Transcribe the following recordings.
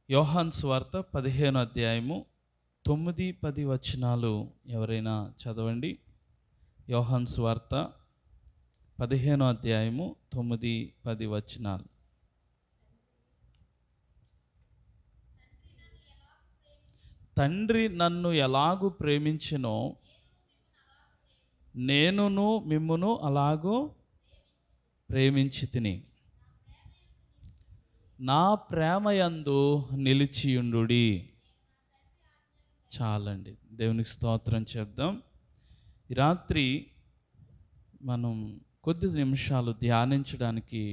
యోహాను సువార్త 15వ అధ్యాయము 9, 10 వచనాలు ఎవరైనా చదవండి. యోహాను సువార్త 15వ అధ్యాయము 9, 10 వచనాలు. తండ్రి నన్ను ఎలాగు ప్రేమించెనో నేనును మిమ్మును అలాగూ ప్రేమించితిని. నా ప్రేమయందు నిలిచియుండుడి. చాలండి, దేవునికి స్తోత్రం చేద్దాం. ఈ రాత్రి మనం కొద్ది నిమిషాలు ధ్యానించడానికి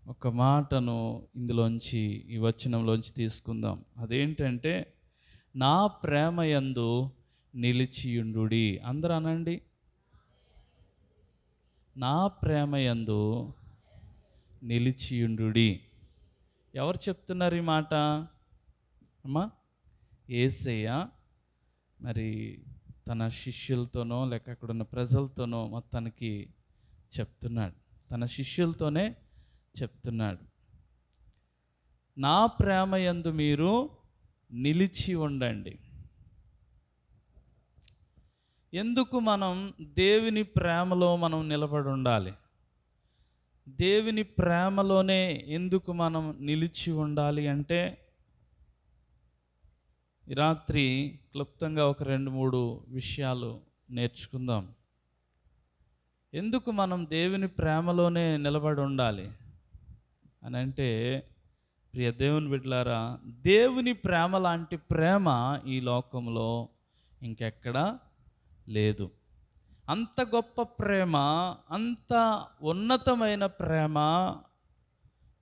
ఒక మాటను ఇందులోంచి, ఈ వచనంలోంచి తీసుకుందాం. అదేంటంటే, నా ప్రేమయందు నిలిచియుండుడి. అందరూ అనండి, నా ప్రేమయందు నిలిచియుండుడి. ఎవరు చెప్తున్నారు ఈ మాట? అమ్మా, యేసయ్య మరి తన శిష్యులతోనో లేక అక్కడున్న ప్రజలతోనో మొత్తానికి చెప్తున్నాడు. తన శిష్యులతోనే చెప్తున్నాడు, నా ప్రేమయందు మీరు నిలిచి ఉండండి. ఎందుకు మనం దేవుని ప్రేమలో మనం నిలబడి ఉండాలి? దేవుని ప్రేమలోనే ఎందుకు మనం నిలిచి ఉండాలి అంటే, ఈ రాత్రి క్లుప్తంగా ఒక 2-3 విషయాలు నేర్చుకుందాం. ఎందుకు మనం దేవుని ప్రేమలోనే నిలబడి ఉండాలి అని అంటే, ప్రియ దేవుని బిడ్డలారా, దేవుని ప్రేమ లాంటి ప్రేమ ఈ లోకంలో ఇంకెక్కడా లేదు. అంత గొప్ప ప్రేమ, అంత ఉన్నతమైన ప్రేమ,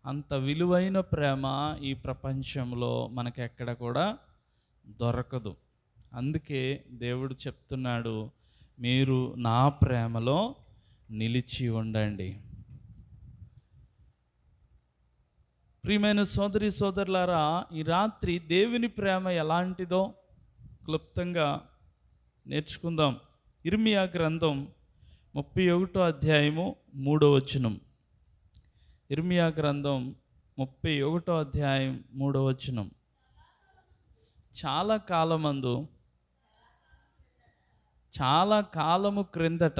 అంత విలువైన ప్రేమ ఈ ప్రపంచంలో మనకెక్కడ కూడా దొరకదు. అందుకే దేవుడు చెప్తున్నాడు, మీరు నా ప్రేమలో నిలిచి ఉండండి. ప్రియమైన సోదరి సోదరులారా, ఈ రాత్రి దేవుని ప్రేమ ఎలాంటిదో క్లుప్తంగా నేర్చుకుందాం. ఇర్మియా గ్రంథం 31వ అధ్యాయము 3వ వచనం. ఇర్మియా గ్రంథం 31వ అధ్యాయం 3వ వచనం. చాలా కాలము క్రిందట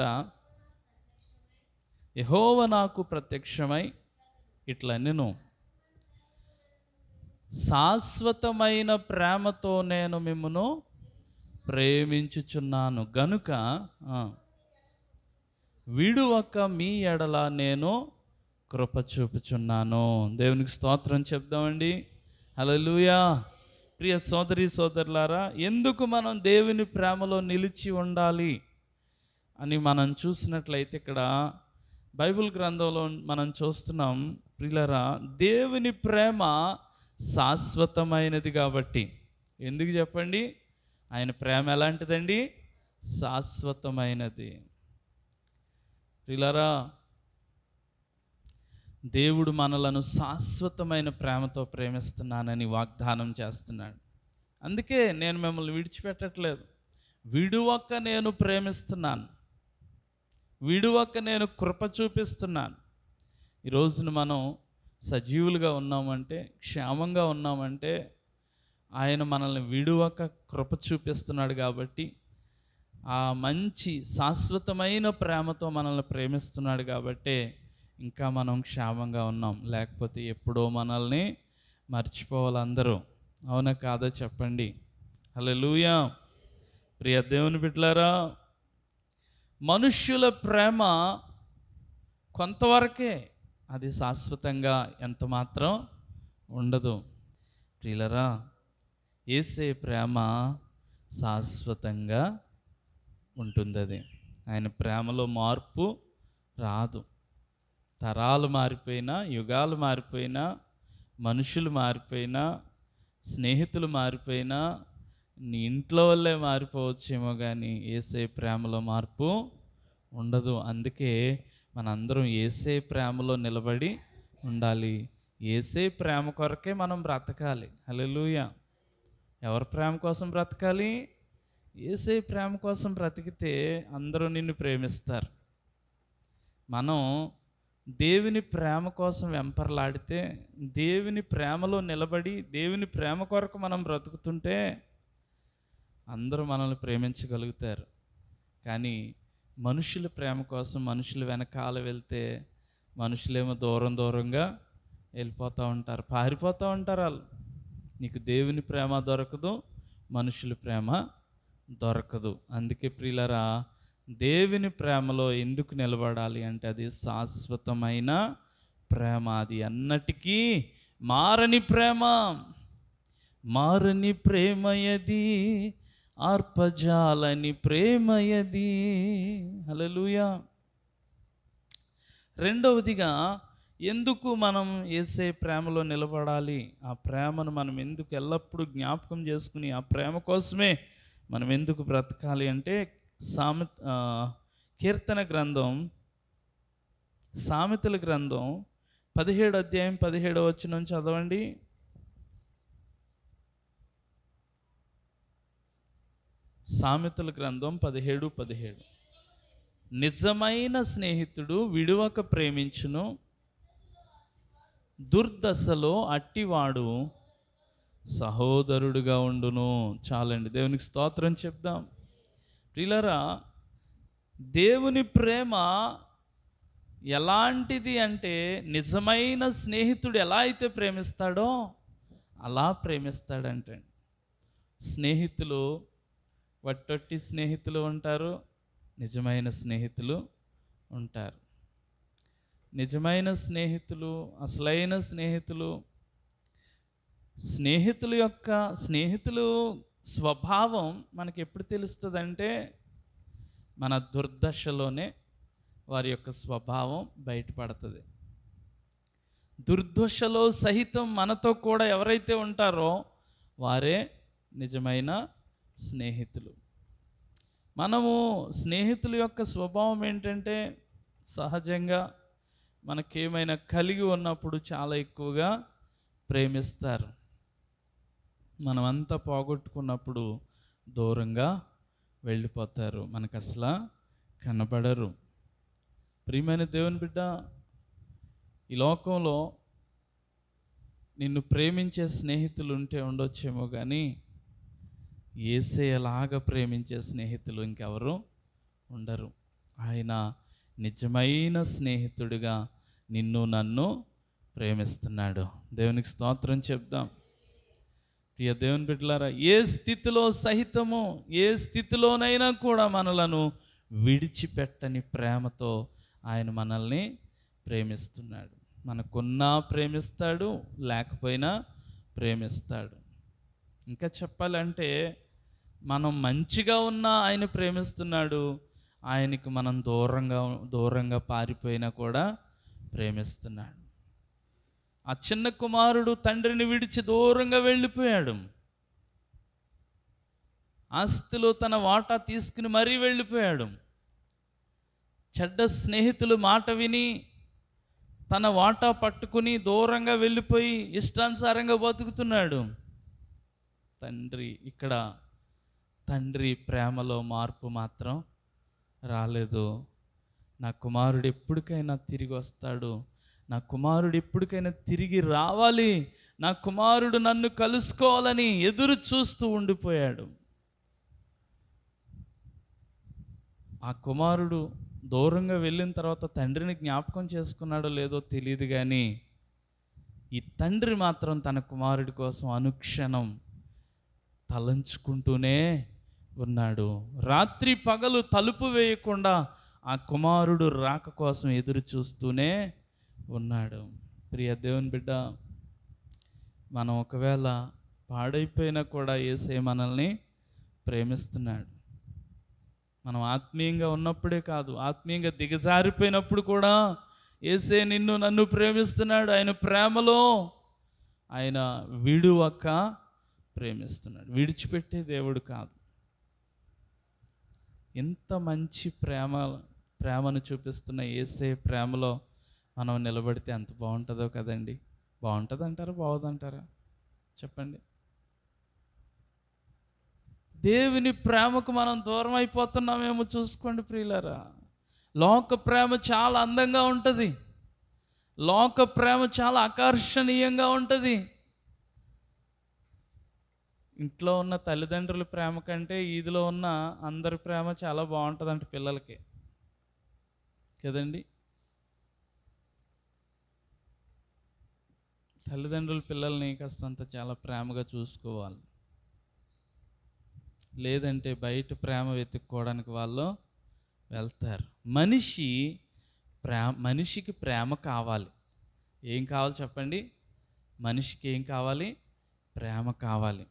యెహోవా నాకు ప్రత్యక్షమై ఇట్లనెను, శాశ్వతమైన ప్రేమతో నేను మిమ్మును ప్రేమించుచున్నాను గనుక విడువక మీ ఎడల నేను కృప చూపుచున్నాను. దేవునికి స్తోత్రం చెప్దామండి. హల్లెలూయా. ప్రియ సోదరి సోదరులారా, ఎందుకు మనం దేవుని ప్రేమలో నిలిచి ఉండాలి అని మనం చూసినట్లయితే, ఇక్కడ బైబిల్ గ్రంథంలో మనం చూస్తున్నాం ప్రియులారా, దేవుని ప్రేమ శాశ్వతమైనది కాబట్టి. ఎందుకు చెప్పండి? ఆయన ప్రేమ ఎలాంటిదండి? శాశ్వతమైనది. ప్రియులారా, దేవుడు మనలను శాశ్వతమైన ప్రేమతో ప్రేమిస్తున్నానని వాగ్దానం చేస్తున్నాడు. అందుకే నేను మిమ్మల్ని విడిచిపెట్టట్లేదు. విడువక నేను ప్రేమిస్తున్నాను, విడువక నేను కృప చూపిస్తున్నాను. ఈ రోజున మనం సజీవులుగా ఉన్నామంటే, క్షేమంగా ఉన్నామంటే ఆయన మనల్ని విడువక కృప చూపిస్తున్నాడు. కాబట్టి ఆ మంచి శాశ్వతమైన ప్రేమతో మనల్ని ప్రేమిస్తున్నాడు కాబట్టే ఇంకా మనం క్షేమంగా ఉన్నాం. లేకపోతే ఎప్పుడో మనల్ని మర్చిపోవాలి అందరూ. అవునా కాదా చెప్పండి? హల్లెలూయా. ప్రియ దేవుని బిడ్డలారా, మనుష్యుల ప్రేమ కొంతవరకే, అది శాశ్వతంగా ఎంత మాత్రం ఉండదు. ప్రియులరా, యేసయ్య ప్రేమ శాశ్వతంగా ఉంటుంది. అది ఆయన ప్రేమలో మార్పు రాదు. తరాలు మారిపోయినా, యుగాలు మారిపోయినా, మనుషులు మారిపోయినా, స్నేహితులు మారిపోయినా, నీ ఇంట్లో వాళ్ళే మారిపోవచ్చేమో కానీ యేసయ్య ప్రేమలో మార్పు ఉండదు. అందుకే మనందరం యేసయ్య ప్రేమలో నిలబడి ఉండాలి. యేసయ్య ప్రేమ కొరకే మనం బ్రతకాలి. హల్లెలూయా. ఎవరి ప్రేమ కోసం బ్రతకాలి? యేసయ్య ప్రేమ కోసం బ్రతికితే అందరూ నిన్ను ప్రేమిస్తారు. మనం దేవుని ప్రేమ కోసం వెంపర్లాడితే, దేవుని ప్రేమలో నిలబడి దేవుని ప్రేమ కొరకు మనం బ్రతుకుతుంటే అందరూ మనల్ని ప్రేమించగలుగుతారు. కానీ మనుషుల ప్రేమ కోసం మనుషులు వెనకాల వెళ్తే మనుషులేమో దూరం దూరంగా వెళ్ళిపోతూ ఉంటారు, పారిపోతూ ఉంటారు. వాళ్ళు నీకు దేవుని ప్రేమ దొరకదు, మనుషుల ప్రేమ దొరకదు. అందుకే ప్రియులరా, దేవుని ప్రేమలో ఎందుకు నిలబడాలి అంటే అది శాశ్వతమైన ప్రేమ, అది అన్నటికీ మారని ప్రేమ. మారని ప్రేమయది, ఆర్పజాలని ప్రేమయది. హల్లెలూయా. రెండవదిగా ఎందుకు మనం యేసే ప్రేమలో నిలబడాలి, ఆ ప్రేమను మనం ఎందుకు ఎల్లప్పుడూ జ్ఞాపకం చేసుకుని ఆ ప్రేమ కోసమే మనం ఎందుకు బ్రతకాలి అంటే కీర్తన గ్రంథం, సామెతల గ్రంథం 17 అధ్యాయం 17 వచనం చదవండి. సామెతల గ్రంథం 17:17. నిజమైన స్నేహితుడు విడువక ప్రేమించును, దుర్దశలో అట్టివాడు సహోదరుడుగా ఉండును. చాలండి, దేవునికి స్తోత్రం చెప్దాం. ప్రియులారా, దేవుని ప్రేమ ఎలాంటిది అంటే నిజమైన స్నేహితుడు ఎలా అయితే ప్రేమిస్తాడో అలా ప్రేమిస్తాడంటే. స్నేహితులు వట్టొట్టి స్నేహితులు ఉంటారు, నిజమైన స్నేహితులు ఉంటారు. నిజమైన స్నేహితులు, అసలైన స్నేహితులు, స్నేహితులు స్వభావం మనకి ఎప్పుడు తెలుస్తుందంటే మన దుర్దశలోనే వారి యొక్క స్వభావం బయటపడుతుంది. దుర్దశలో సహితం మనతో కూడా ఎవరైతే ఉంటారో వారే నిజమైన స్నేహితులు. మనము స్నేహితుల యొక్క స్వభావం ఏంటంటే సహజంగా మనకేమైనా కలిగి ఉన్నప్పుడు చాలా ఎక్కువగా ప్రేమిస్తారు. మనమంతా పోగొట్టుకున్నప్పుడు దూరంగా వెళ్ళిపోతారు, మనకు అసలు కనబడరు. ప్రియమైన దేవుని బిడ్డ, ఈ లోకంలో నిన్ను ప్రేమించే స్నేహితులు ఉంటే ఉండొచ్చేమో, కానీ యేసయ్యలాగా ప్రేమించే స్నేహితులు ఇంకెవరు ఉండరు. ఆయన నిజమైన స్నేహితుడిగా నిన్ను నన్ను ప్రేమిస్తున్నాడు. దేవునికి స్తోత్రం చెప్దాం. ప్రియ దేవుని బిడ్డలారా, ఏ స్థితిలో సహితము, ఏ స్థితిలోనైనా కూడా మనలను విడిచిపెట్టని ప్రేమతో ఆయన మనల్ని ప్రేమిస్తున్నాడు. మనకున్నా ప్రేమిస్తాడు, లేకపోయినా ప్రేమిస్తాడు. ఇంకా చెప్పాలంటే మనం మంచిగా ఉన్నా ఆయన ప్రేమిస్తున్నాడు, ఆయనకి మనం దూరంగా పారిపోయినా కూడా ప్రేమిస్తున్నాడు. ఆ చిన్న కుమారుడు తండ్రిని విడిచి దూరంగా వెళ్ళిపోయాడు. ఆస్తిలో తన వాటా తీసుకుని మరీ వెళ్ళిపోయాడు. చెడ్డ స్నేహితులు మాట విని తన వాటా పట్టుకుని దూరంగా వెళ్ళిపోయి ఇష్టానుసారంగా బతుకుతున్నాడు. తండ్రి ప్రేమలో మార్పు మాత్రం రాలేదు. నా కుమారుడు ఎప్పటికైనా తిరిగి వస్తాడు, నా కుమారుడు ఎప్పటికైనా తిరిగి రావాలి, నా కుమారుడు నన్ను కలుసుకోవాలని ఎదురు చూస్తూ ఉండిపోయాడు. ఆ కుమారుడు దూరంగా వెళ్ళిన తర్వాత తండ్రిని జ్ఞాపకం చేసుకున్నాడో లేదో తెలియదు, కానీ ఈ తండ్రి మాత్రం తన కుమారుడి కోసం అనుక్షణం తలంచుకుంటూనే ఉన్నాడు. రాత్రి పగలు తలుపు వేయకుండా ఆ కుమారుడు రాక కోసం ఎదురు చూస్తూనే ఉన్నాడు. ప్రియ దేవుని బిడ్డ, మనం ఒకవేళ పాడైపోయినా కూడా యేసయ్య మనల్ని ప్రేమిస్తున్నాడు. మనం ఆత్మీయంగా ఉన్నప్పుడే కాదు, ఆత్మీయంగా దిగజారిపోయినప్పుడు కూడా యేసయ్య నిన్ను నన్ను ప్రేమిస్తున్నాడు. ఆయన ప్రేమలో ఆయన విడువక ప్రేమిస్తున్నాడు, విడిచిపెట్టే దేవుడు కాదు. ఎంత మంచి ప్రేమను చూపిస్తున్న యేసయ్య ప్రేమలో మనం నిలబడితే ఎంత బాగుంటుందో కదండి. బాగుంటుంది అంటారా, బాగుందంటారా చెప్పండి. దేవుని ప్రేమకు మనం దూరం అయిపోతున్నామేమో చూసుకోండి ప్రియులారా. లోక ప్రేమ చాలా అందంగా ఉంటుంది, లోక ప్రేమ చాలా ఆకర్షణీయంగా ఉంటుంది. ఇంట్లో ఉన్న తల్లిదండ్రుల ప్రేమ కంటే ఈదిలో ఉన్న అందరి ప్రేమ చాలా బాగుంటుందంట పిల్లలకి, కదండి. తల్లిదండ్రుల పిల్లల్ని కాస్తంత చాలా ప్రేమగా చూసుకోవాలి. లేదంటే బయట ప్రేమ వెతుక్కోవడానికి వాళ్ళు వెళ్తారు. మనిషికి ప్రేమ కావాలి. ఏం కావాలి చెప్పండి? మనిషికి ఏం కావాలి? ప్రేమ కావాలి.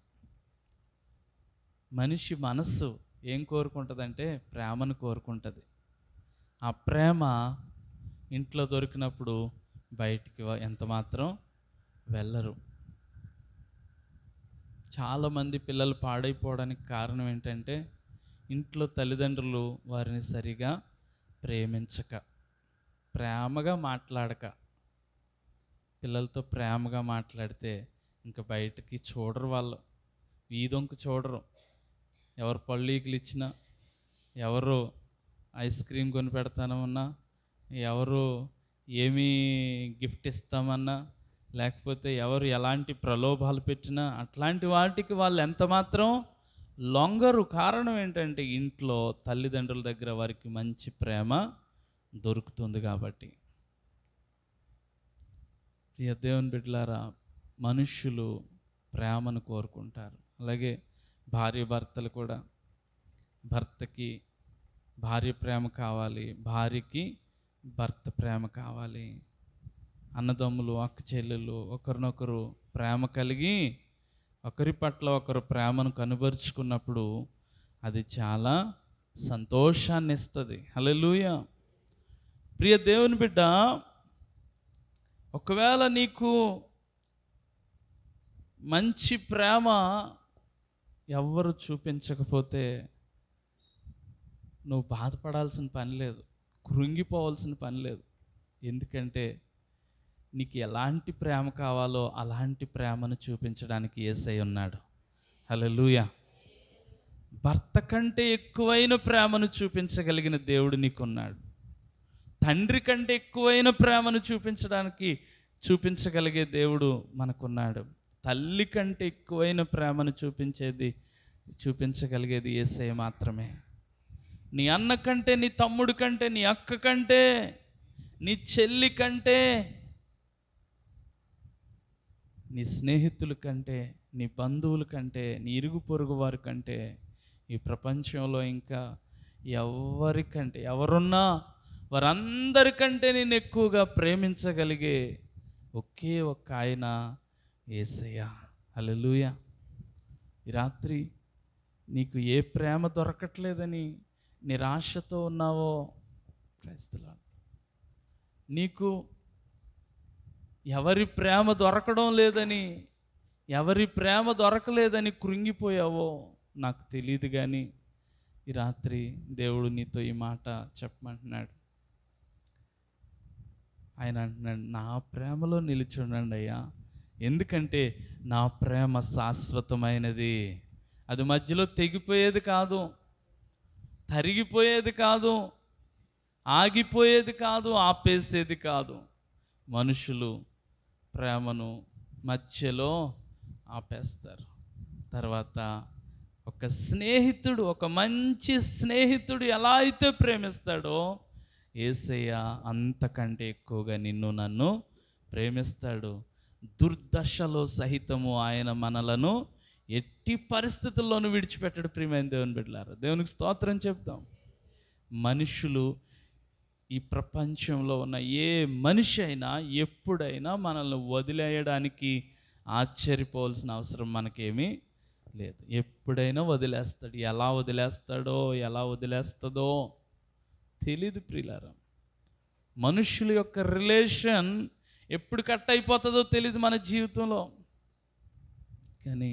మనిషి మనస్సు ఏం కోరుకుంటుందంటే ప్రేమను కోరుకుంటుంది. ఆ ప్రేమ ఇంట్లో దొరికినప్పుడు బయటికి ఎంత మాత్రం వెళ్ళరు. చాలామంది పిల్లలు పాడైపోవడానికి కారణం ఏంటంటే ఇంట్లో తల్లిదండ్రులు వారిని సరిగా ప్రేమించక, ప్రేమగా మాట్లాడక. పిల్లలతో ప్రేమగా మాట్లాడితే ఇంకా బయటికి చూడరు, వాళ్ళు వీధొంక చూడరు. ఎవరు పళ్ళీకులు ఇచ్చినా, ఎవరు ఐస్ క్రీమ్ కొని పెడతానమన్నా, ఎవరు ఏమీ గిఫ్ట్ ఇస్తామన్నా, లేకపోతే ఎవరు ఎలాంటి ప్రలోభాలు పెట్టినా అట్లాంటి వాటికి వాళ్ళు ఎంత మాత్రం లొంగరు. కారణం ఏంటంటే ఇంట్లో తల్లిదండ్రుల దగ్గర వారికి మంచి ప్రేమ దొరుకుతుంది కాబట్టి. ప్రియ దేవుని బిడ్డలారా, మనుష్యులు ప్రేమను కోరుకుంటారు. అలాగే భార్య భర్తలు కూడా, భర్తకి భార్య ప్రేమ కావాలి, భార్యకి భర్త ప్రేమ కావాలి. అన్నదమ్ములు, అక్క చెల్లెలు ఒకరినొకరు ప్రేమ కలిగి ఒకరి పట్ల ఒకరు ప్రేమను కనుబరుచుకున్నప్పుడు అది చాలా సంతోషాన్ని ఇస్తుంది. హల్లెలూయా. ప్రియ దేవుని బిడ్డ, ఒకవేళ నీకు మంచి ప్రేమ ఎవ్వరు చూపించకపోతే నువ్వు బాధపడాల్సిన పని లేదు, కృంగిపోవాల్సిన పని లేదు. ఎందుకంటే నీకు ఎలాంటి ప్రేమ కావాలో అలాంటి ప్రేమను చూపించడానికి యేసయ్య ఉన్నాడు. హల్లెలూయా. భర్త కంటే ఎక్కువైన ప్రేమను చూపించగలిగిన దేవుడు నీకున్నాడు. తండ్రి కంటే ఎక్కువైన ప్రేమను చూపించగలిగే దేవుడు మనకున్నాడు. తల్లి కంటే ఎక్కువైన ప్రేమను చూపించగలిగేది యేసయ్య మాత్రమే. నీ అన్న కంటే, నీ తమ్ముడు కంటే, నీ అక్క కంటే, నీ చెల్లి కంటే, నీ స్నేహితుల కంటే, నీ బంధువుల కంటే, నీ ఇరుగు పొరుగు వారి కంటే, ఈ ప్రపంచంలో ఇంకా ఎవరికంటే, ఎవరున్నా వారందరికంటే నేను ఎక్కువగా ప్రేమించగలిగే ఒకే ఒక్క ఆయన యేసయ్య. హల్లెలూయా. ఈ రాత్రి నీకు ఏ ప్రేమ దొరకట్లేదని నిరాశతో ఉన్నావో, క్రైస్తవులు, నీకు ఎవరి ప్రేమ దొరకడం లేదని, ఎవరి ప్రేమ దొరకలేదని కృంగిపోయావో నాకు తెలియదు, కానీ ఈ రాత్రి దేవుడు నీతో ఈ మాట చెప్పమంటున్నాడు. ఆయన అంటున్నాడు, నా ప్రేమలో నిలిచుండండి అయ్యా, ఎందుకంటే నా ప్రేమ శాశ్వతమైనది. అది మధ్యలో తెగిపోయేది కాదు, తరిగిపోయేది కాదు, ఆగిపోయేది కాదు, ఆపేసేది కాదు. మనుషులు ప్రేమను మధ్యలో ఆపేస్తారు. తర్వాత ఒక స్నేహితుడు, ఒక మంచి స్నేహితుడు ఎలా అయితే ప్రేమిస్తాడో యేసయ్య అంతకంటే ఎక్కువగా నిన్ను నన్ను ప్రేమిస్తాడు. దుర్దశలో సహితము ఆయన మనలను ఎట్టి పరిస్థితుల్లోనూ విడిచిపెట్టడు. ప్రియమైన దేవుని బిడ్డలారా, దేవునికి స్తోత్రం చెప్తాం. మనుషులు, ఈ ప్రపంచంలో ఉన్న ఏ మనిషి అయినా ఎప్పుడైనా మనల్ని వదిలేయడానికి ఆశ్చర్యపోవాల్సిన అవసరం మనకేమీ లేదు. ఎప్పుడైనా వదిలేస్తాడు. ఎలా వదిలేస్తుందో తెలీదు ప్రియులారా. మనుషుల యొక్క రిలేషన్ ఎప్పుడు కట్ అయిపోతుందో తెలీదు మన జీవితంలో. కానీ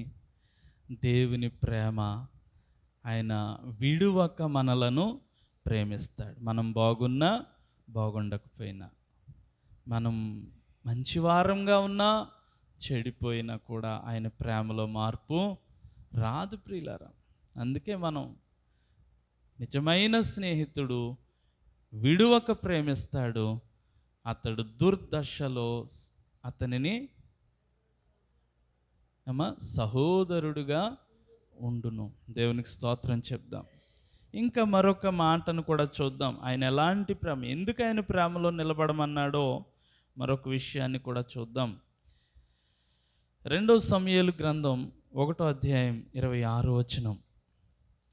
దేవుని ప్రేమ, ఆయన విడువక మనలను ప్రేమిస్తాడు. మనం బాగున్నా బాగుండకపోయినా, మనం మంచివారంగా ఉన్నా చెడిపోయినా కూడా ఆయన ప్రేమలో మార్పు రాదు ప్రియులారా. అందుకే మనం నిజమైన స్నేహితుడు విడువక ప్రేమిస్తాడు, అతడు దుర్దశలో అతనిని సహోదరుడుగా ఉండును. దేవునికి స్తోత్రం చెప్దాం. ఇంకా మరొక మాటను కూడా చూద్దాం. ఆయన ఎలాంటి ప్రేమ, ఎందుకు ఆయన ప్రేమలో నిలబడమన్నాడో మరొక విషయాన్ని కూడా చూద్దాం. 2 సమూయేలు గ్రంథం 1వ అధ్యాయం 26వ వచనం.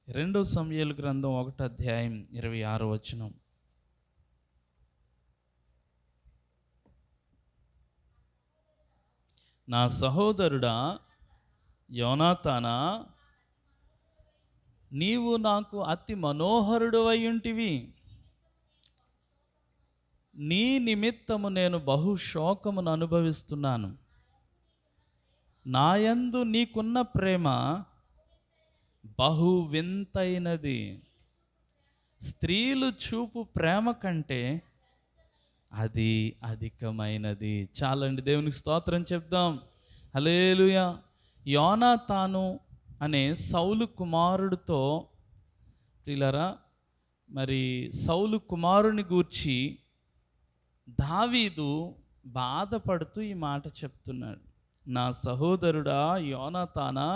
2 సమూయేలు గ్రంథం 1వ అధ్యాయం 26వ వచనం. నా సహోదరుడా యోనాతానా, నీవు నాకు అతి మనోహరుడవై ఉంటివి. నీ నిమిత్తము నేను బహు శోకమును అనుభవిస్తున్నాను. నాయందు నీకున్న ప్రేమ బహు వింతైనది. స్త్రీలు చూపు ప్రేమ కంటే అది అధికమైనది. చాలండి, దేవునికి స్తోత్రం చెప్దాం. హల్లెలూయా. యోనాతాను అనే సౌలు కుమారుడితో ప్రియులారా, మరి సౌలు కుమారుని గూర్చి దావీదు బాధపడుతూ ఈ మాట చెప్తున్నాడు. నా సహోదరుడా యోనాతానా,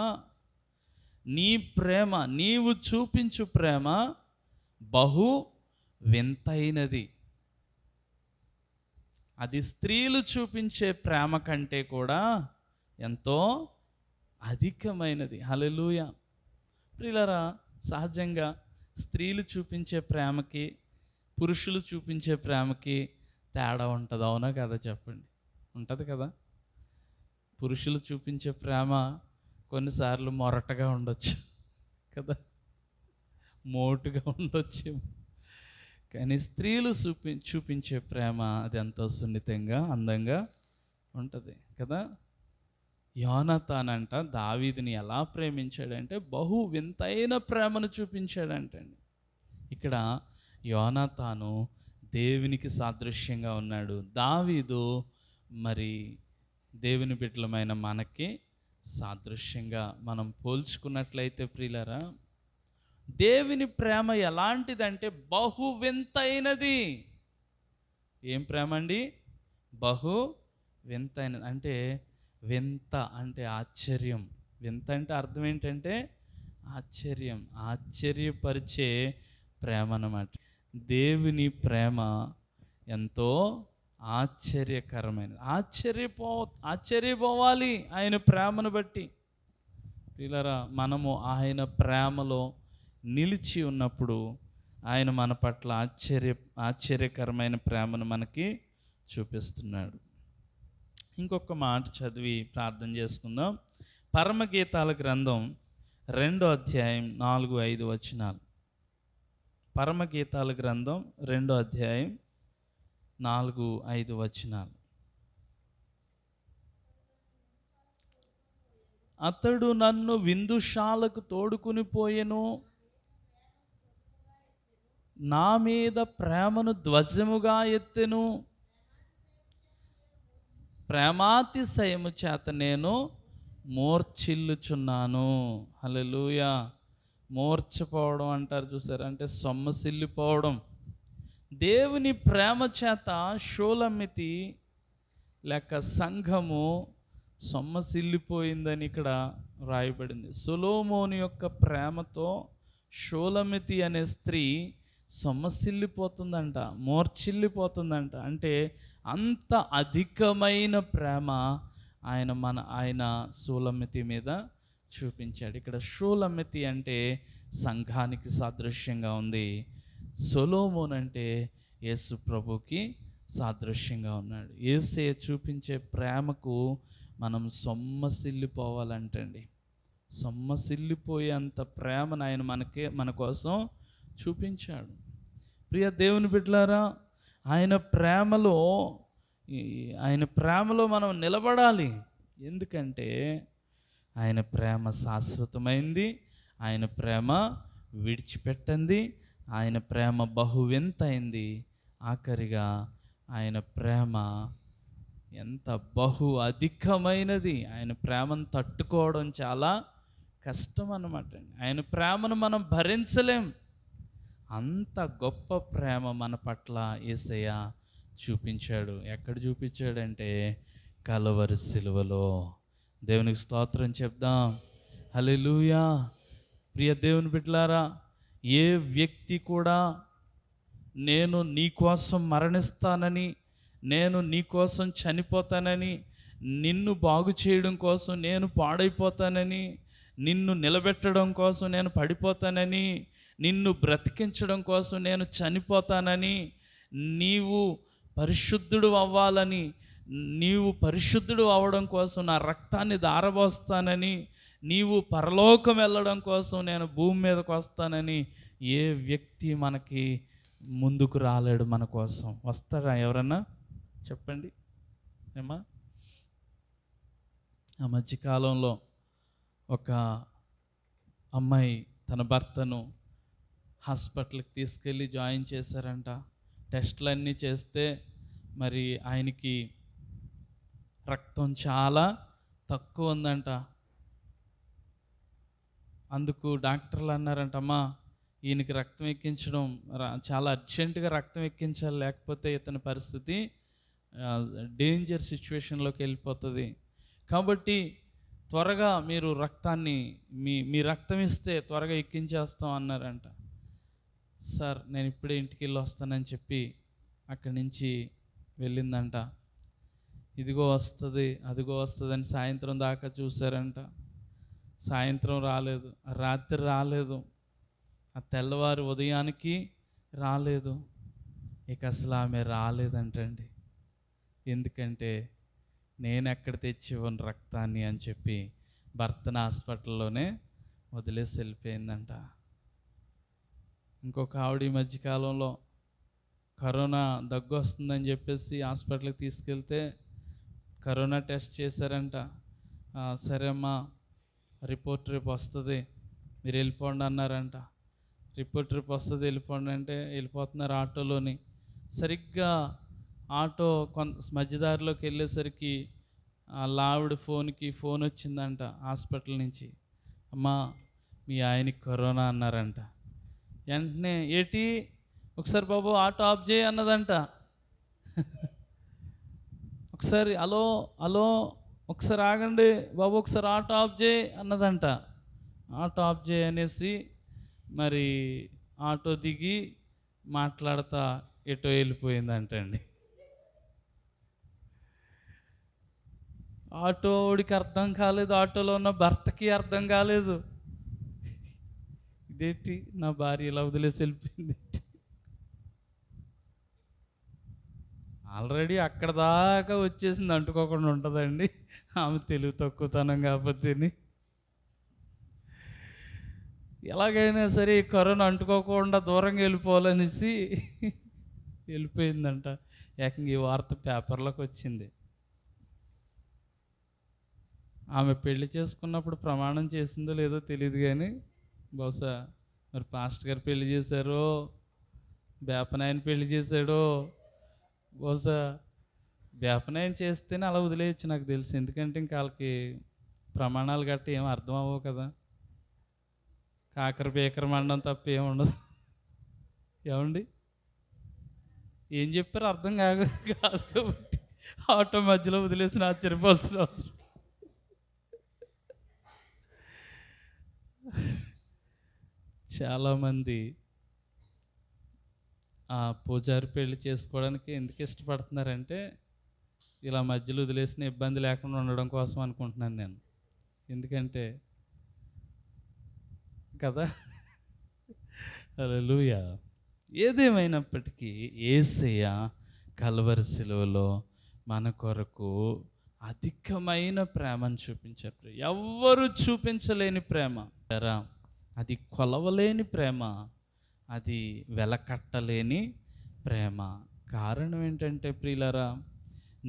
నీ ప్రేమ, నీవు చూపించు ప్రేమ బహు వింతైనది. అది స్త్రీలు చూపించే ప్రేమ కంటే కూడా ఎంతో అధికమైనది. హల్లెలూయా. ప్రియులారా, సహజంగా స్త్రీలు చూపించే ప్రేమకి పురుషులు చూపించే ప్రేమకి తేడా ఉంటుంది. అవునా కదా చెప్పండి? ఉంటుంది కదా. పురుషులు చూపించే ప్రేమ కొన్నిసార్లు మొరటగా ఉండొచ్చు కదా, మోటుగా ఉండొచ్చు. కానీ స్త్రీలు చూపించే ప్రేమ అది ఎంతో సున్నితంగా, అందంగా ఉంటుంది కదా. యోనాతానంట దావీదుని ఎలా ప్రేమించాడంటే బహు వింతైన ప్రేమను చూపించాడంటండి. ఇక్కడ యోనాతాను దేవునికి సాదృశ్యంగా ఉన్నాడు. దావీదు మరి దేవుని బిడ్డలమైన మనకి సాదృశ్యంగా మనం పోల్చుకున్నట్లయితే ప్రియులారా, దేవుని ప్రేమ ఎలాంటిదంటే బహు వింతైనది. ఏం ప్రేమ అండి? బహు వింతైనది. అంటే వింత అంటే ఆశ్చర్యం. వింత అంటే అర్థం ఏంటంటే ఆశ్చర్యం, ఆశ్చర్యపరిచే ప్రేమ అన్నమాట. దేవుని ప్రేమ ఎంతో ఆశ్చర్యకరమైనది. ఆశ్చర్యపోవాలి ఆయన ప్రేమను బట్టి. పిల్లరా, మనము ఆయన ప్రేమలో నిలిచి ఉన్నప్పుడు ఆయన మన పట్ల ఆశ్చర్యకరమైన ప్రేమను మనకి చూపిస్తున్నాడు. ఇంకొక మాట చదివి ప్రార్థన చేసుకుందాం. పరమగీతాల గ్రంథం 2వ అధ్యాయం 4-5 వచనాలు. పరమగీతాల గ్రంథం 2వ అధ్యాయం 4-5 వచనాలు. అతడు నన్ను విందుశాలకు తోడుకుని పోయెను, నా మీద ప్రేమను ధ్వజముగా ఎత్తెను, ప్రేమాతిశయము చేత నేను మూర్ఛిల్లుచున్నాను. హల్లెలూయా. మూర్ఛపోవడం అంటారు చూసారు, అంటే సొమ్మసిల్లిపోవడం. దేవుని ప్రేమ చేత షూలమ్మితి లేక సంఘము సొమ్మసిల్లిపోయిందని ఇక్కడ రాయబడింది. సొలొమోను యొక్క ప్రేమతో షూలమ్మితి అనే స్త్రీ సొమ్మసిల్లిపోతుందంట, మూర్ఛిల్లిపోతుందంట. అంటే అంత అధికమైన ప్రేమ ఆయన షూలమ్మితి మీద చూపించాడు. ఇక్కడ షూలమ్మితి అంటే సంఘానికి సాదృశ్యంగా ఉంది. సొలొమోను అంటే యేసు ప్రభుకి సాదృశ్యంగా ఉన్నాడు. యేసయ్య చూపించే ప్రేమకు మనం సొమ్మసిల్లిపోవాలంటండి. సొమ్మసిల్లిపోయేంత ప్రేమను ఆయన మన కోసం చూపించాడు. ప్రియ దేవుని బిడ్డలారా, ఆయన ప్రేమలో మనం నిలబడాలి. ఎందుకంటే ఆయన ప్రేమ శాశ్వతమైంది, ఆయన ప్రేమ విడిచిపెట్టండి, ఆయన ప్రేమ బహు వింతైంది. ఆఖరిగా ఆయన ప్రేమ ఎంత బహు అధికమైనది. ఆయన ప్రేమను తట్టుకోవడం చాలా కష్టం అన్నమాట. ఆయన ప్రేమను మనం భరించలేం. అంత గొప్ప ప్రేమ మన పట్ల యేసయ్య చూపించాడు. ఎక్కడ చూపించాడంటే కలువరి సిలువలో. దేవునికి స్తోత్రం చెప్దాం. హల్లెలూయా. ప్రియ దేవుని బిడ్డలారా, ఏ వ్యక్తి కూడా నేను నీ కోసం మరణిస్తానని, నేను నీ కోసం చనిపోతానని, నిన్ను బాగు చేయడం కోసం నేను పాడైపోతానని, నిన్ను నిలబెట్టడం కోసం నేను పడిపోతానని, నిన్ను బ్రతికించడం కోసం నేను చనిపోతానని, నీవు పరిశుద్ధుడు అవ్వాలని, నీవు పరిశుద్ధుడు అవ్వడం కోసం నా రక్తాన్ని ధారపోస్తానని, నీవు పరలోకం వెళ్ళడం కోసం నేను భూమి మీదకి వస్తానని ఏ వ్యక్తి మనకి ముందుకు రాలేడు. మన కోసం వస్తారా ఎవరన్నా? చెప్పండి ఏమా. ఆ మధ్యకాలంలో ఒక అమ్మాయి తన భర్తను హాస్పిటల్కి తీసుకెళ్ళి జాయిన్ చేశారంట. టెస్టులన్నీ చేస్తే మరి ఆయనకి రక్తం చాలా తక్కువ ఉందంట. అందుకు డాక్టర్లు అన్నారంటమ్మా, ఈయనకి రక్తం ఎక్కించడం చాలా అర్జెంటుగా రక్తం ఎక్కించాలి, లేకపోతే ఇతని పరిస్థితి డేంజర్ సిచ్యువేషన్లోకి వెళ్ళిపోతుంది. కాబట్టి త్వరగా మీరు రక్తాన్ని మీ రక్తం ఇస్తే త్వరగా ఎక్కించేస్తాం అన్నారంట. సార్ నేను ఇప్పుడే ఇంటికి వెళ్ళి వస్తానని చెప్పి అక్కడి నుంచి వెళ్ళిందంట. ఇదిగో వస్తుంది అదిగో వస్తుంది అని సాయంత్రం దాకా చూశారంట. సాయంత్రం రాలేదు, రాత్రి రాలేదు, ఆ తెల్లవారు ఉదయానికి రాలేదు. ఇక అసలు ఆమె రాలేదంటండి. ఎందుకంటే నేను ఎక్కడ తెచ్చి ఇవ్వను రక్తాన్ని అని చెప్పి భర్తను హాస్పిటల్లోనే వదిలేసి వెళ్ళిపోయిందంట. ఇంకొక ఆవిడ ఈ మధ్యకాలంలో కరోనా దగ్గు వస్తుందని చెప్పేసి హాస్పిటల్కి తీసుకెళ్తే కరోనా టెస్ట్ చేశారంట. సరే అమ్మా, రిపోర్ట్ రేపు వస్తుంది, మీరు వెళ్ళిపోండి అన్నారంట. రిపోర్ట్ రేపు వస్తుంది వెళ్ళిపోండి అంటే వెళ్ళిపోతున్నారు ఆటోలోని. సరిగ్గా ఆటో మధ్యదారిలోకి వెళ్ళేసరికి ఆవిడ ఫోన్ వచ్చిందంట హాస్పిటల్ నుంచి. అమ్మా మీ ఆయనకి కరోనా అన్నారంట. వెంటనే ఏటి ఒకసారి బాబు ఆటో ఆఫ్ చేయి అన్నదంట. ఒకసారి హలో ఒకసారి ఆగండి బాబు, ఒకసారి ఆటో ఆఫ్ చేయి అన్నదంట. ఆటో ఆఫ్ చేయి అనేసి మరి ఆటో దిగి మాట్లాడతా ఎటో వెళ్ళిపోయిందంటండి. ఆటోడికి అర్థం కాలేదు, ఆటోలో ఉన్న భర్తకి అర్థం కాలేదు. ఇదేంటి నా భార్య ఇలా వదిలేసి వెళ్ళిపోయింది. ఆల్రెడీ అక్కడ దాకా వచ్చేసింది, అంటుకోకుండా ఉంటుందండి ఆమె తెలివి తక్కువతనం కాకపోతే. ఎలాగైనా సరే కరోనా అంటుకోకుండా దూరంగా వెళ్ళిపోవాలనేసి వెళ్ళిపోయిందంట. ఏకంగా ఈ వార్త పేపర్లోకి వచ్చింది. ఆమె పెళ్లి చేసుకున్నప్పుడు ప్రమాణం చేసిందో లేదో తెలియదు, కానీ బహుశా మరి పాస్టర్ గారు పెళ్లి చేశారో బేపనాయన పెళ్లి చేశాడో, బహుశా బేపనాయన చేస్తేనే అలా వదిలేయచ్చు నాకు తెలిసి. ఎందుకంటే ఇంకా వాళ్ళకి ప్రమాణాలు గట్ట ఏం అర్థం అవ్వవు కదా, కాకర బేకర మండడం తప్ప ఏముండదు. ఏమండి ఏం చెప్పారు అర్థం కాదు కాబట్టి ఆటో మధ్యలో వదిలేసిన ఆశ్చర్యపోవాల్సిన అవసరం. చాలామంది ఆ పూజారి పెళ్లి చేసుకోవడానికి ఎందుకు ఇష్టపడుతున్నారంటే ఇలా మధ్యలో వదిలేసిన ఇబ్బంది లేకుండా ఉండడం కోసం అనుకుంటున్నాను నేను. ఎందుకంటే కదా, హల్లెలూయా. ఏదేమైనప్పటికీ యేసయ్య కల్వరి సిలువలో మన కొరకు అధికమైన ప్రేమను చూపించారు. ఎవ్వరూ చూపించలేని ప్రేమ, అది కొలవలేని ప్రేమ, అది వెలకట్టలేని ప్రేమ. కారణం ఏంటంటే ప్రియులారా,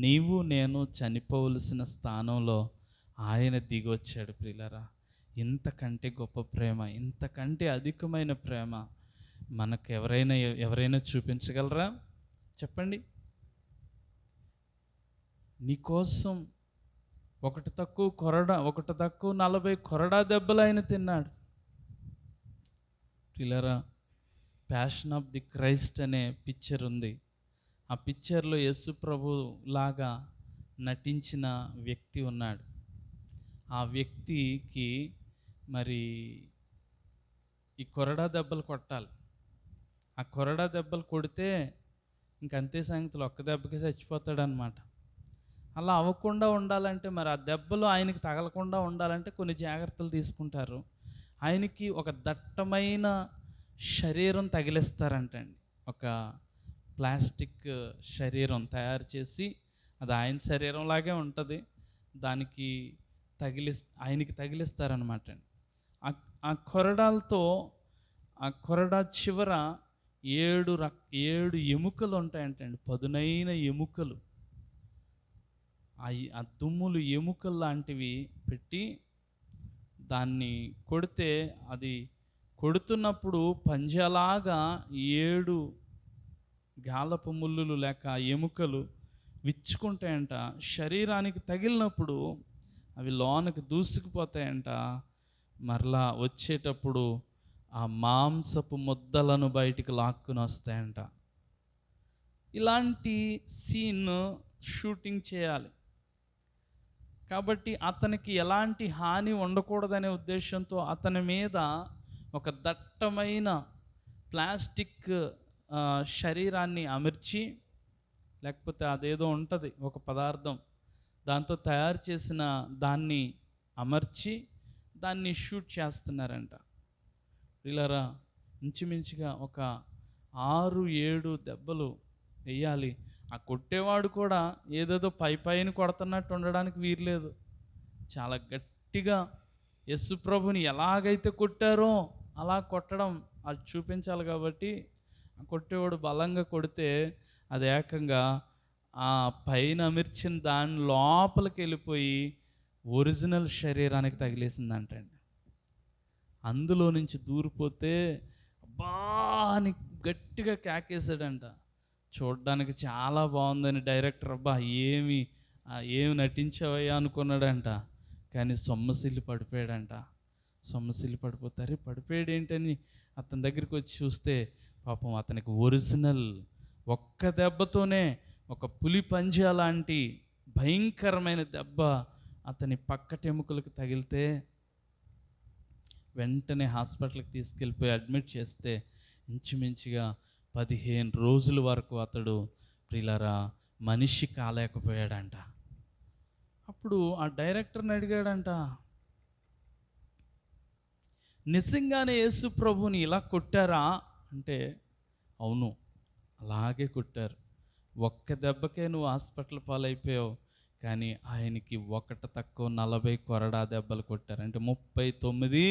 నీవు నేను చనిపోవలసిన స్థానంలో ఆయన దిగొచ్చాడు. ప్రియులారా, ఇంతకంటే గొప్ప ప్రేమ, ఇంతకంటే అధికమైన ప్రేమ మనకు ఎవరైనా చూపించగలరా? చెప్పండి. నీకోసం ఒకటి తక్కువ 40 కొరడా దెబ్బలు ఆయన తిన్నాడు. ప్రియులారా, ప్యాషన్ ఆఫ్ ది క్రైస్ట్ అనే పిక్చర్ ఉంది. ఆ పిక్చర్లో యేసు ప్రభు లాగా నటించిన వ్యక్తి ఉన్నాడు. ఆ వ్యక్తికి మరి ఈ కొరడా దెబ్బలు కొట్టాలి. ఆ కొరడా దెబ్బలు కొడితే ఇంకంతే సంగతులు, ఒక్క దెబ్బకి చచ్చిపోతాడనమాట. అలా అవ్వకుండా ఉండాలంటే, మరి ఆ దెబ్బలు ఆయనకి తగలకుండా ఉండాలంటే కొన్ని జాగ్రత్తలు తీసుకుంటారు. ఆయనకి ఒక దట్టమైన శరీరం తగిలిస్తారంటండి. ఒక ప్లాస్టిక్ శరీరం తయారు చేసి, అది ఆయన శరీరంలాగే ఉంటుంది, దానికి ఆయనకి తగిలిస్తారనమాట అండి. ఆ కొరడాలతో, ఆ కొరడా చివర 7 ఎముకలు ఉంటాయంటండి, పదునైన ఎముకలు. ఆ దుమ్ములు ఎముకలు లాంటివి పెట్టి దాన్ని కొడితే, అది కొడుతున్నప్పుడు పంజలాగా 7 గాలపు ముళ్ళులు లేక ఎముకలు విచ్చుకుంటాయంట. శరీరానికి తగిలినప్పుడు అవి లోనకి దూసుకుపోతాయంట. మరలా వచ్చేటప్పుడు ఆ మాంసపు ముద్దలను బయటికి లాక్కుని వస్తాయంట. ఇలాంటి సీన్ షూటింగ్ చేయాలి కాబట్టి అతనికి ఎలాంటి హాని ఉండకూడదనే ఉద్దేశంతో అతని మీద ఒక దట్టమైన ప్లాస్టిక్ శరీరాన్ని అమర్చి, లేకపోతే అదేదో ఉంటుంది ఒక పదార్థం, దాంతో తయారు చేసిన దాన్ని అమర్చి దాన్ని షూట్ చేస్తున్నారంట. వీళ్ళరా ఇంచుమించుగా ఒక 6-7 దెబ్బలు వేయాలి. ఆ కొట్టేవాడు కూడా ఏదేదో పైన కొడుతున్నట్టు ఉండడానికి వీర్లేదు. చాలా గట్టిగా యేసు ప్రభుని ఎలాగైతే కొట్టారో అలా కొట్టడం అది చూపించాలి. కాబట్టి ఆ కొట్టేవాడు బలంగా కొడితే అది ఏకంగా ఆ పైన అమర్చిన దాని లోపలికి వెళ్ళిపోయి ఒరిజినల్ శరీరానికి తగిలేసిందంటండి. అందులో నుంచి దూరిపోతే అబ్బా అని గట్టిగా కేకేసాడంట. చూడడానికి చాలా బాగుందని డైరెక్టర్ అబ్బా ఏమి నటించావయ్యా అనుకున్నాడంట. కానీ సొమ్మసిల్లి పడిపోయాడంట. సొమ్మసిల్లి పడిపోతారు. పడిపోయాడు ఏంటని అతని దగ్గరికి వచ్చి చూస్తే పాపం అతనికి ఒరిజినల్ ఒక్క దెబ్బతోనే ఒక పులి పంజా లాంటి భయంకరమైన దెబ్బ అతని పక్కటెముకలకు తగిలితే వెంటనే హాస్పిటల్కి తీసుకెళ్ళిపోయి అడ్మిట్ చేస్తే ఇంచుమించుగా 15 రోజుల వరకు అతడు ప్రియులారా మనిషి కాలేకపోయాడంట. అప్పుడు ఆ డైరెక్టర్ని అడిగాడంట, నిజంగానే యేసు ప్రభుని ఇలా కొట్టారా అంటే, అవును అలాగే కొట్టారు. ఒక్క దెబ్బకే నువ్వు హాస్పిటల్ పాలైపోయావు, కానీ ఆయనకి ఒకటి తక్కువ 40 కొరడా దెబ్బలు కొట్టారు. అంటే 39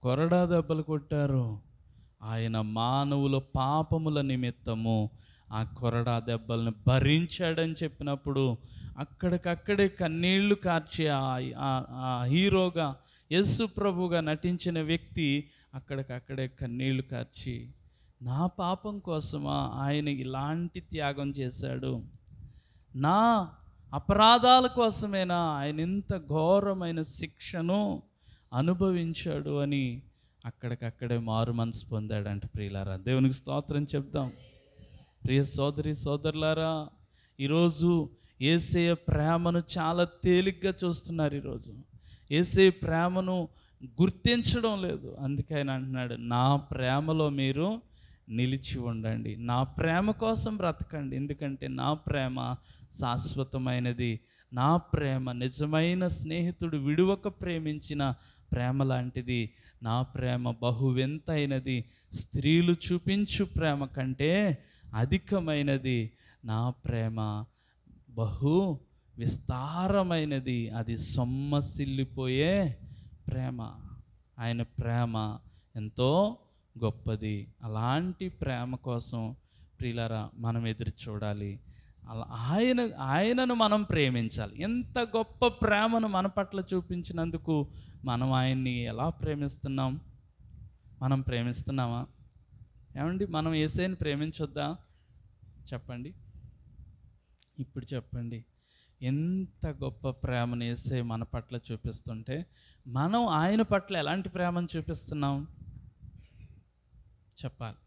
కొరడా దెబ్బలు కొట్టారు. ఆయన మానవుల పాపముల నిమిత్తము ఆ కొరడా దెబ్బలను భరించాడని చెప్పినప్పుడు అక్కడికక్కడే కన్నీళ్లు కార్చే ఆ హీరోగా యేసు ప్రభుగా నటించిన వ్యక్తి అక్కడికక్కడే కన్నీళ్లు కార్చి, నా పాపం కోసమా ఆయన ఇలాంటి త్యాగం చేశాడు, నా అపరాధాల కోసమేనా ఆయన ఇంత ఘోరమైన శిక్షను అనుభవించాడు అని అక్కడికక్కడే మారు మనసు పొందాడంట. ప్రియులారా దేవునికి స్తోత్రం చెప్దాం. ప్రియ సోదరి సోదరులారా, ఈరోజు యేసయ్య ప్రేమను చాలా తేలిగ్గా చూస్తున్నారు. ఈరోజు యేసయ్య ప్రేమను గుర్తించడం లేదు. అందుకే ఆయన అంటున్నాడు, నా ప్రేమలో మీరు నిలిచి ఉండండి, నా ప్రేమ కోసం బ్రతకండి. ఎందుకంటే నా ప్రేమ శాశ్వతమైనది, నా ప్రేమ నిజమైన స్నేహితుడు విడువక ప్రేమించిన ప్రేమ లాంటిది, నా ప్రేమ బహు వింతైనది, స్త్రీలు చూపించు ప్రేమ కంటే అధికమైనది, నా ప్రేమ బహు విస్తారమైనది, అది సొమ్మసిల్లిపోయే ప్రేమ. ఆయన ప్రేమ ఎంతో గొప్పది. అలాంటి ప్రేమ కోసం ప్రియులారా మనం ఎదురు చూడాలి. అలా ఆయనను మనం ప్రేమించాలి. ఎంత గొప్ప ప్రేమను మన పట్ల చూపించినందుకు మనం ఆయన్ని ఎలా ప్రేమిస్తున్నాం? మనం ప్రేమిస్తున్నామా? ఏమండి, మనం యేసయ్యని ప్రేమించొద్దా? చెప్పండి, ఇప్పుడు చెప్పండి. ఎంత గొప్ప ప్రేమను యేసయ్య మన పట్ల చూపిస్తుంటే మనం ఆయన పట్ల ఎలాంటి ప్రేమను చూపిస్తున్నాం చెప్పాలి.